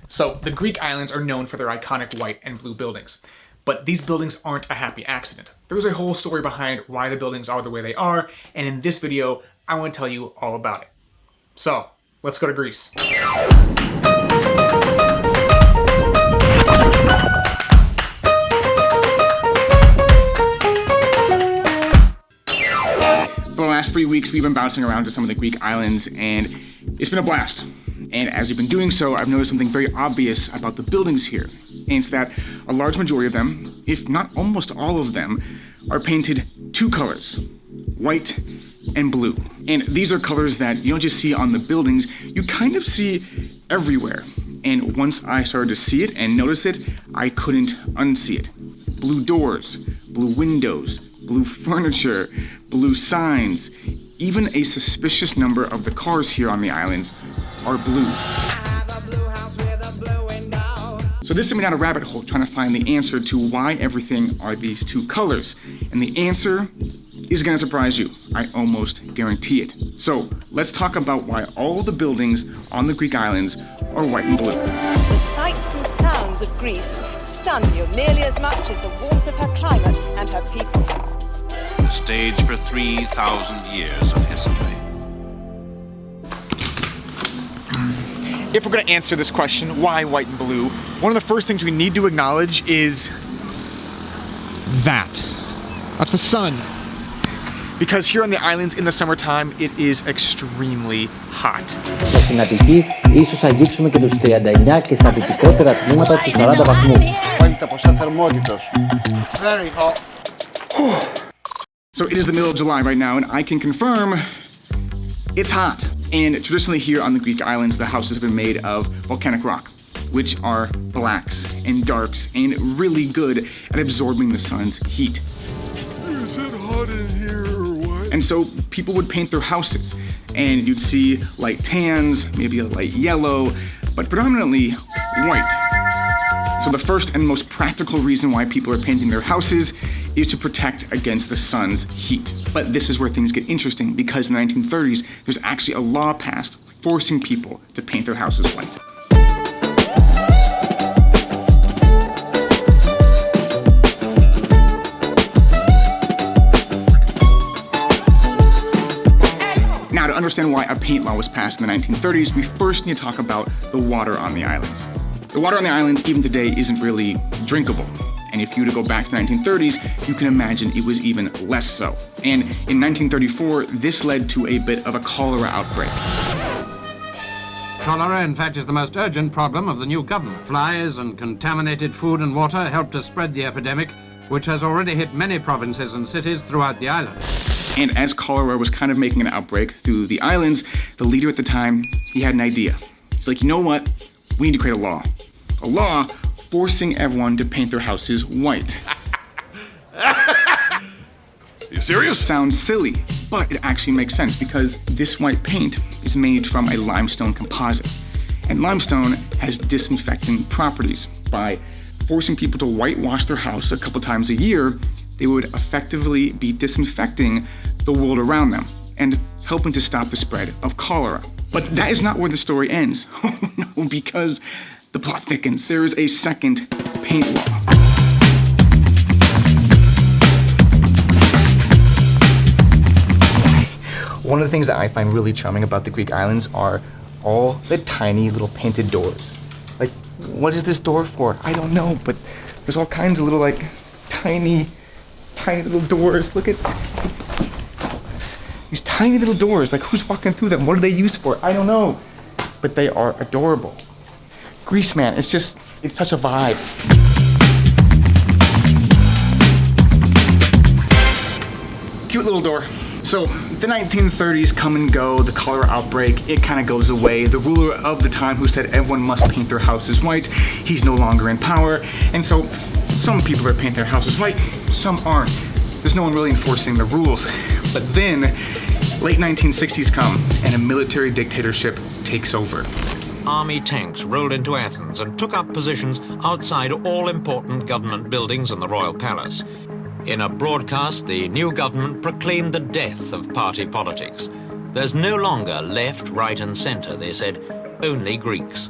So the Greek islands are known for their iconic white and blue buildings. But these buildings aren't a happy accident. There's a whole story behind why the buildings are the way they are, and in this video, I want to tell you all about it. So, let's go to Greece. For the last 3 weeks, we've been bouncing around to some of the Greek islands, and it's been a blast. And as we've been doing so, I've noticed something very obvious about the buildings here. And it's that a large majority of them, if not almost all of them, are painted two colors, white and blue. And these are colors that you don't just see on the buildings, you kind of see everywhere. And once I started to see it and notice it, I couldn't unsee it. Blue doors, blue windows, blue furniture, blue signs, even a suspicious number of the cars here on the islands are blue. So this sent me down a rabbit hole trying to find the answer to why everything are these two colors. And the answer is gonna surprise you. I almost guarantee it. So let's talk about why all the buildings on the Greek islands are white and blue. The sights and sounds of Greece stun you nearly as much as the warmth of her climate and her people. The stage for 3,000 years of history. If we're going to answer this question, why white and blue, one of the first things we need to acknowledge is that's the sun. Because here on the islands in the summertime, it is extremely hot. Στο συνατική, ίσως αγγίξουμε και τους 39 και στα δυτικότερα τμήματα τους 40 βαθμούς. Πάλι τα ποσά θερμότητος. Very hot. So it is the middle of July right now, and I can confirm it's hot. And traditionally here on the Greek islands, the houses have been made of volcanic rock, which are blacks and darks and really good at absorbing the sun's heat. Is it hot in here or what? And so people would paint their houses, and you'd see light tans, maybe a light yellow, but predominantly white. So the first and most practical reason why people are painting their houses is to protect against the sun's heat. But this is where things get interesting, because in the 1930s, there's actually a law passed forcing people to paint their houses white. Now, to understand why a paint law was passed in the 1930s, we first need to talk about the water on the islands. The water on the islands, even today, isn't really drinkable. And if you were to go back to the 1930s, you can imagine it was even less so. And in 1934, this led to a bit of a cholera outbreak. Cholera, in fact, is the most urgent problem of the new government. Flies and contaminated food and water helped to spread the epidemic, which has already hit many provinces and cities throughout the island. And as cholera was kind of making an outbreak through the islands, the leader at the time, he had an idea. He's like, you know what? We need to create a law. A law forcing everyone to paint their houses white. You serious? Sounds silly, but it actually makes sense because this white paint is made from a limestone composite. And limestone has disinfectant properties. By forcing people to whitewash their house a couple times a year, they would effectively be disinfecting the world around them and helping to stop the spread of cholera. But that is not where the story ends. Oh no, because the plot thickens. There is a second paint law. One of the things that I find really charming about the Greek islands are all the tiny little painted doors. Like, what is this door for? I don't know, but there's all kinds of little, like, tiny little doors. Look at these tiny little doors. Like, who's walking through them? What are they used for? I don't know, but they are adorable. Greece, man, it's such a vibe. Cute little door. So the 1930s come and go, the cholera outbreak, it kind of goes away. The ruler of the time who said everyone must paint their houses white, he's no longer in power. And so some people are painting their houses white, some aren't. There's no one really enforcing the rules. But then, late 1960s come and a military dictatorship takes over. Army tanks rolled into Athens and took up positions outside all important government buildings and the royal palace. In a broadcast, the new government proclaimed the death of party politics. There's no longer left, right and center, they said, only Greeks.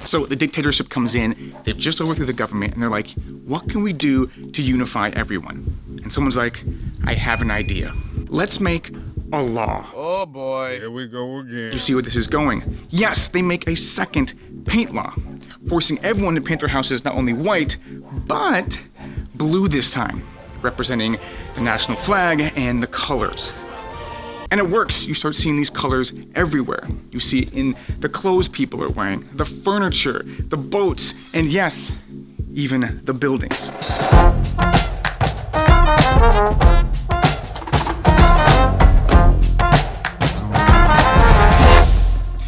So the dictatorship comes in, they've just overthrew the government, and they're like, what can we do to unify everyone? And someone's like, I have an idea. Let's make a law. Oh boy, here we go again. You see where this is going? Yes, they make a second paint law, forcing everyone to paint their houses not only white, but blue this time, representing the national flag and the colors. And it works. You start seeing these colors everywhere. You see it in the clothes people are wearing, the furniture, the boats, and yes, even the buildings.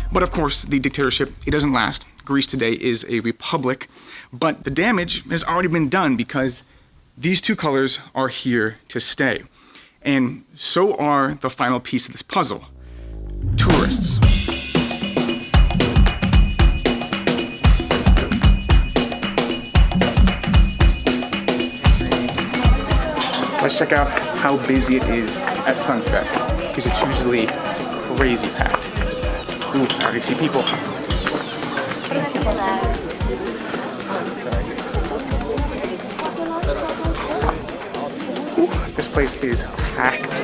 But of course, the dictatorship, it doesn't last. Greece today is a republic, but the damage has already been done because these two colors are here to stay. And so are the final piece of this puzzle, tourists. Let's check out how busy it is at sunset, because it's usually crazy packed. Ooh, I already see people. Ooh, this place is packed.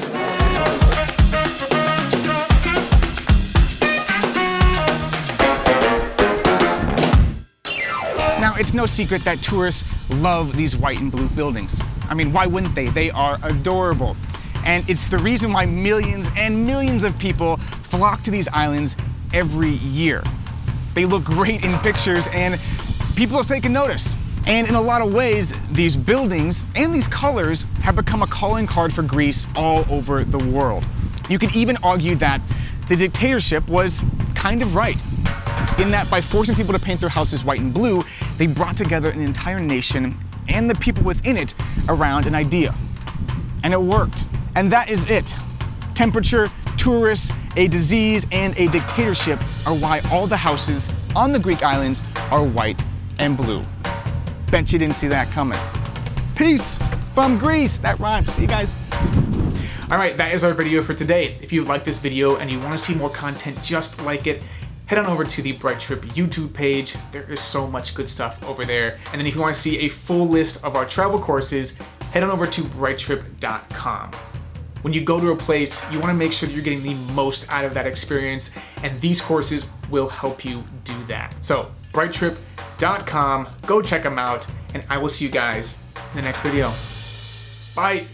Now, it's no secret that tourists love these white and blue buildings. I mean, why wouldn't they? They are adorable. And it's the reason why millions and millions of people flock to these islands every year. They look great in pictures and people have taken notice. And in a lot of ways, these buildings and these colors have become a calling card for Greece all over the world. You can even argue that the dictatorship was kind of right, in that by forcing people to paint their houses white and blue, they brought together an entire nation and the people within it around an idea. And it worked. And that is it. Temperature, tourists, a disease, and a dictatorship are why all the houses on the Greek islands are white and blue. Bet you didn't see that coming. Peace from Greece. That rhymes. See you guys. All right, that is our video for today. If you like this video and you want to see more content just like it, head on over to the Bright Trip YouTube page. There is so much good stuff over there. And then if you want to see a full list of our travel courses, head on over to brighttrip.com. When you go to a place, you want to make sure that you're getting the most out of that experience, and these courses will help you do that. So, brighttrip.com, go check them out, and I will see you guys in the next video. Bye.